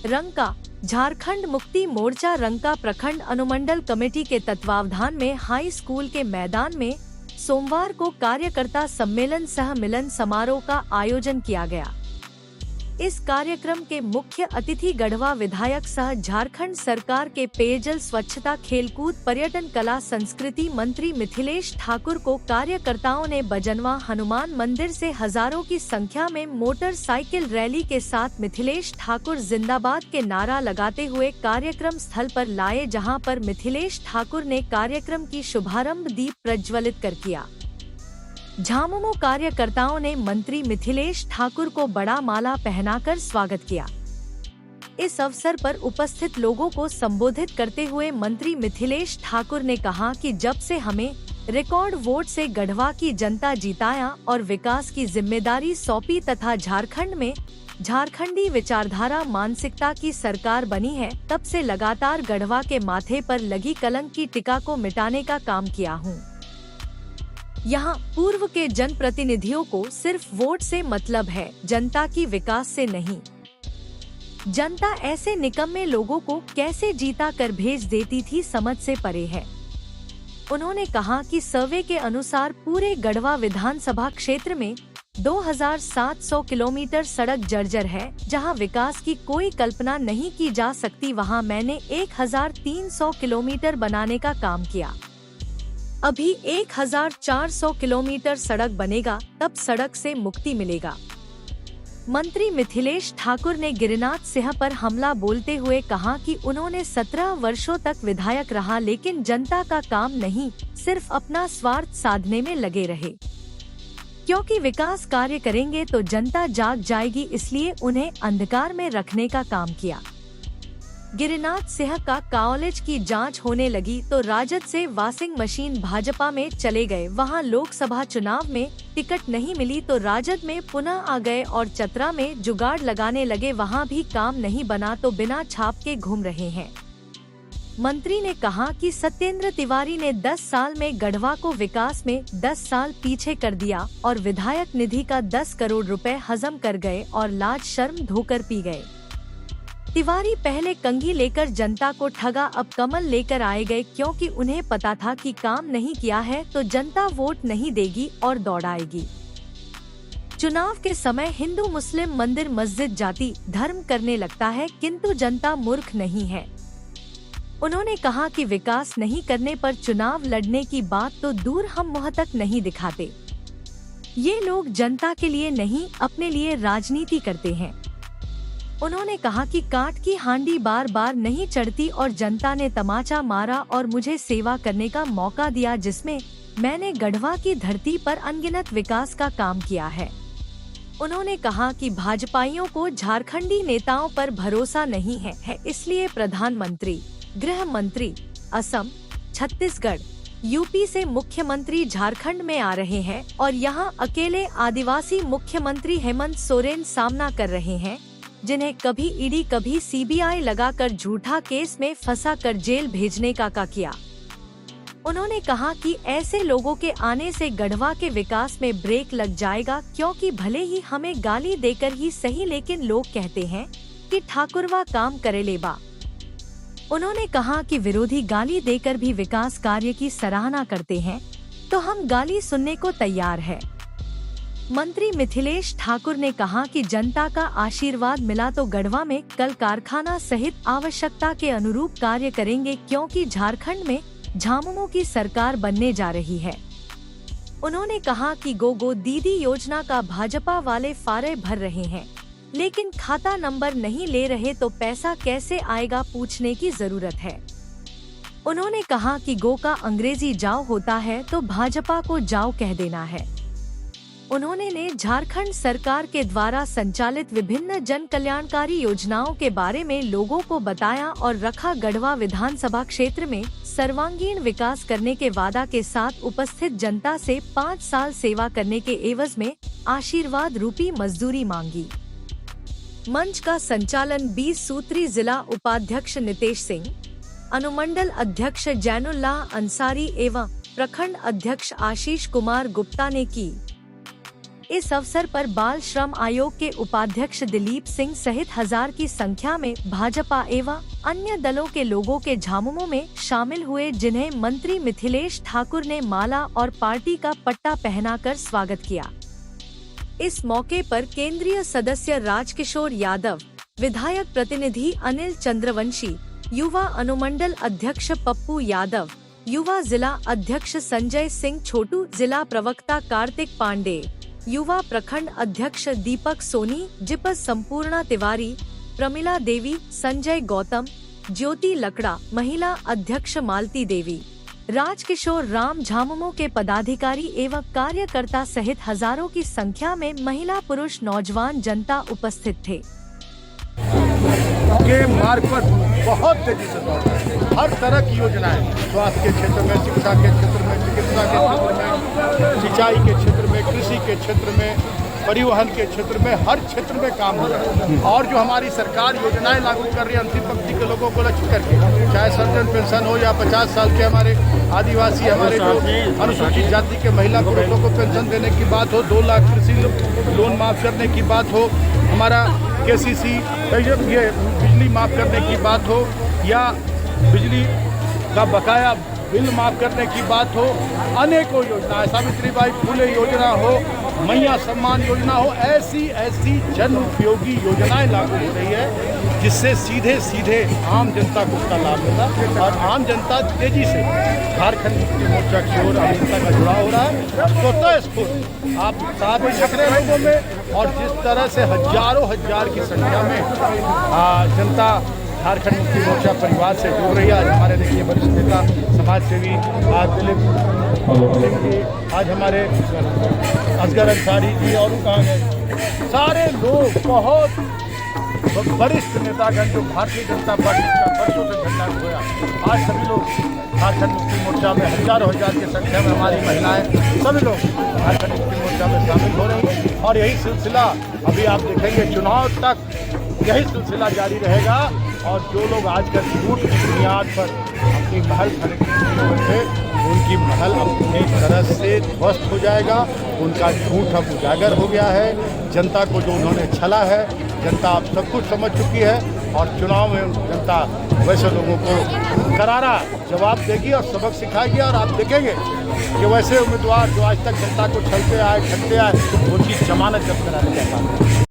रंका झारखंड मुक्ति मोर्चा रंका प्रखंड अनुमंडल कमेटी के तत्वावधान में हाई स्कूल के मैदान में सोमवार को कार्यकर्ता सम्मेलन सह मिलन समारोह का आयोजन किया गया। इस कार्यक्रम के मुख्य अतिथि गढ़वा विधायक सह झारखंड सरकार के पेयजल स्वच्छता खेलकूद पर्यटन कला संस्कृति मंत्री मिथिलेश ठाकुर को कार्यकर्ताओं ने बजनवा हनुमान मंदिर से हजारों की संख्या में मोटरसाइकिल रैली के साथ मिथिलेश ठाकुर जिंदाबाद के नारा लगाते हुए कार्यक्रम स्थल पर लाए, जहां पर मिथिलेश ठाकुर ने कार्यक्रम की शुभारंभ दीप प्रज्वलित कर किया। झामुमो कार्यकर्ताओं ने मंत्री मिथिलेश ठाकुर को बड़ा माला पहनाकर स्वागत किया। इस अवसर पर उपस्थित लोगों को संबोधित करते हुए मंत्री मिथिलेश ठाकुर ने कहा कि जब से हमें रिकॉर्ड वोट से गढ़वा की जनता जिताया और विकास की जिम्मेदारी सौंपी तथा झारखंड में झारखंडी विचारधारा मानसिकता की सरकार बनी है, तब से लगातार गढ़वा के माथे पर लगी कलंक की टिका को मिटाने का काम किया हूँ। यहाँ पूर्व के जनप्रतिनिधियों को सिर्फ वोट से मतलब है, जनता की विकास से नहीं। जनता ऐसे निकम्मे लोगों को कैसे जीता कर भेज देती थी, समझ से परे है। उन्होंने कहा कि सर्वे के अनुसार पूरे गढ़वा विधानसभा क्षेत्र में 2700 किलोमीटर सड़क जर्जर है, जहां विकास की कोई कल्पना नहीं की जा सकती। वहां मैंने 1300 किलोमीटर बनाने का काम किया। अभी 1400 किलोमीटर सड़क बनेगा, तब सड़क से मुक्ति मिलेगा। मंत्री मिथिलेश ठाकुर ने गिरिनाथ सिंह पर हमला बोलते हुए कहा कि उन्होंने 17 वर्षों तक विधायक रहा, लेकिन जनता का काम नहीं, सिर्फ अपना स्वार्थ साधने में लगे रहे। क्योंकि विकास कार्य करेंगे तो जनता जाग जाएगी, इसलिए उन्हें अंधकार में रखने का काम किया। गिरिनाथ सिंह का कॉलेज की जांच होने लगी तो राजद से वॉशिंग मशीन भाजपा में चले गए। वहां लोकसभा चुनाव में टिकट नहीं मिली तो राजद में पुनः आ गए और चतरा में जुगाड़ लगाने लगे। वहां भी काम नहीं बना तो बिना छाप के घूम रहे हैं। मंत्री ने कहा कि सत्येंद्र तिवारी ने 10 साल में गढ़वा को विकास में 10 साल पीछे कर दिया और विधायक निधि का 10 करोड़ रुपए हजम कर गए और लाज शर्म धोकर पी गए। तिवारी पहले कंघी लेकर जनता को ठगा, अब कमल लेकर आए गए, क्योंकि उन्हें पता था कि काम नहीं किया है तो जनता वोट नहीं देगी और दौड़ाएगी। चुनाव के समय हिंदू मुस्लिम मंदिर मस्जिद जाति धर्म करने लगता है, किंतु जनता मूर्ख नहीं है। उन्होंने कहा कि विकास नहीं करने पर चुनाव लड़ने की बात तो दूर, हम मुंह तक नहीं दिखाते। ये लोग जनता के लिए नहीं, अपने लिए राजनीति करते हैं। उन्होंने कहा कि काट की हांडी बार बार नहीं चढ़ती और जनता ने तमाचा मारा और मुझे सेवा करने का मौका दिया, जिसमें मैंने गढ़वा की धरती पर अनगिनत विकास का काम किया है। उन्होंने कहा कि भाजपाइयों को झारखंडी नेताओं पर भरोसा नहीं है, इसलिए प्रधानमंत्री, गृह मंत्री असम, छत्तीसगढ़, यूपी से मुख्यमंत्री झारखंड में आ रहे हैं और यहाँ अकेले आदिवासी मुख्यमंत्री हेमंत सोरेन सामना कर रहे हैं, जिन्हें कभी ईडी कभी सीबीआई लगाकर झूठा केस में फंसा कर जेल भेजने का किया। उन्होंने कहा कि ऐसे लोगों के आने से गढ़वा के विकास में ब्रेक लग जाएगा, क्योंकि भले ही हमें गाली देकर ही सही, लेकिन लोग कहते हैं कि ठाकुरवा काम करे लेबा। उन्होंने कहा कि विरोधी गाली देकर भी विकास कार्य की सराहना करते हैं, तो हम गाली सुनने को तैयार है। मंत्री मिथिलेश ठाकुर ने कहा कि जनता का आशीर्वाद मिला तो गढ़वा में कल कारखाना सहित आवश्यकता के अनुरूप कार्य करेंगे, क्योंकि झारखंड में झामुमो की सरकार बनने जा रही है। उन्होंने कहा कि गो दीदी योजना का भाजपा वाले फारे भर रहे हैं, लेकिन खाता नंबर नहीं ले रहे, तो पैसा कैसे आएगा, पूछने की जरूरत है। उन्होंने कहा कि गो का अंग्रेजी जाओ होता है तो भाजपा को जाओ कह देना है। उन्होंने झारखंड सरकार के द्वारा संचालित विभिन्न जन कल्याणकारी योजनाओं के बारे में लोगों को बताया और रखा। गढ़वा विधानसभा क्षेत्र में सर्वांगीण विकास करने के वादा के साथ उपस्थित जनता से 5 साल सेवा करने के एवज में आशीर्वाद रूपी मजदूरी मांगी। मंच का संचालन 20 सूत्री जिला उपाध्यक्ष नितेश सिंह, अनुमंडल अध्यक्ष जैनुल्लाह अंसारी एवं प्रखंड अध्यक्ष आशीष कुमार गुप्ता ने की। इस अवसर पर बाल श्रम आयोग के उपाध्यक्ष दिलीप सिंह सहित 1000 की संख्या में भाजपा एवं अन्य दलों के लोगों के झामुमों में शामिल हुए, जिन्हें मंत्री मिथिलेश ठाकुर ने माला और पार्टी का पट्टा पहनाकर स्वागत किया। इस मौके पर केंद्रीय सदस्य राजकिशोर यादव, विधायक प्रतिनिधि अनिल चंद्रवंशी, युवा अनुमंडल अध्यक्ष पप्पू यादव, युवा जिला अध्यक्ष संजय सिंह छोटू, जिला प्रवक्ता कार्तिक पांडे, युवा प्रखंड अध्यक्ष दीपक सोनी, जिपस संपूर्णा तिवारी, प्रमिला देवी, संजय गौतम, ज्योति लकड़ा, महिला अध्यक्ष मालती देवी, राजकिशोर राम, झामुमो के पदाधिकारी एवं कार्यकर्ता सहित हजारों की संख्या में महिला पुरुष नौजवान जनता उपस्थित थे। के मार्ग पर बहुत तेजी से बढ़ रहा है। हर तरह की योजनाएं, स्वास्थ्य के क्षेत्र में, शिक्षा के क्षेत्र में, चिकित्सा के क्षेत्र में, सिंचाई के क्षेत्र में, कृषि के क्षेत्र में, परिवहन के क्षेत्र में, हर क्षेत्र में काम हो रहा है। और जो हमारी सरकार योजनाएं लागू कर रही है अंतिम पंक्ति के लोगों को लक्ष्य करके, चाहे सर्जन पेंशन हो या 50 साल के हमारे आदिवासी, हमारे जो अनुसूचित जाति के महिला पुरुषों को पेंशन देने की बात हो, 2 लाख कृषि लोन माफ करने की बात हो, हमारा KCC ये बिजली माफ करने की बात हो, या बिजली का बकाया बिल माफ करने की बात हो, अनेकों योजनाएं, सावित्रीबाई फुले योजना हो, मैया सम्मान योजना हो, ऐसी जन उपयोगी योजनाएं लागू हो रही है, जिससे सीधे सीधे आम जनता को उसका लाभ मिला और आम जनता तेजी से झारखंड मुक्ति मोर्चा की ओर आम जनता का जुड़ाव हो रहा है। स्वतः स्फूर्त आप साथ में देख रहे लोगों में, और जिस तरह से हजारों हजार की संख्या में जनता झारखंड मुक्ति मोर्चा परिवार से जुड़ रही है। आज हमारे देखिए वरिष्ठ नेता समाज सेवी दिलीप सिंह जी, आज हमारे असगर अंसारी जी, और कहाँ गए सारे लोग, बहुत वरिष्ठ नेतागण जो भारतीय जनता पार्टी का वर्षों से झंडा खोया, आज सभी लोग झारखंड मुक्ति मोर्चा में हजारों हजार की संख्या में हमारी महिलाएं, सभी लोग झारखंड मुक्ति मोर्चा में शामिल हो रहे हैं। और यही सिलसिला अभी आप देखेंगे चुनाव तक यही सिलसिला जारी रहेगा। और जो लोग आजकल झूठ की बुनियाद पर अपनी महल खरीदने हुए थे, उनकी महल अपनी तरह से ध्वस्त हो जाएगा। उनका झूठ अब उजागर हो गया है। जनता को जो उन्होंने छला है, जनता अब सब कुछ समझ चुकी है, और चुनाव में जनता वैसे लोगों को करारा जवाब देगी और सबक सिखाएगी। और आप देखेंगे कि वैसे उम्मीदवार जो आज तक जनता को छलते आए, ठगते आए, उनकी जमानत जब्त कराने का काम है।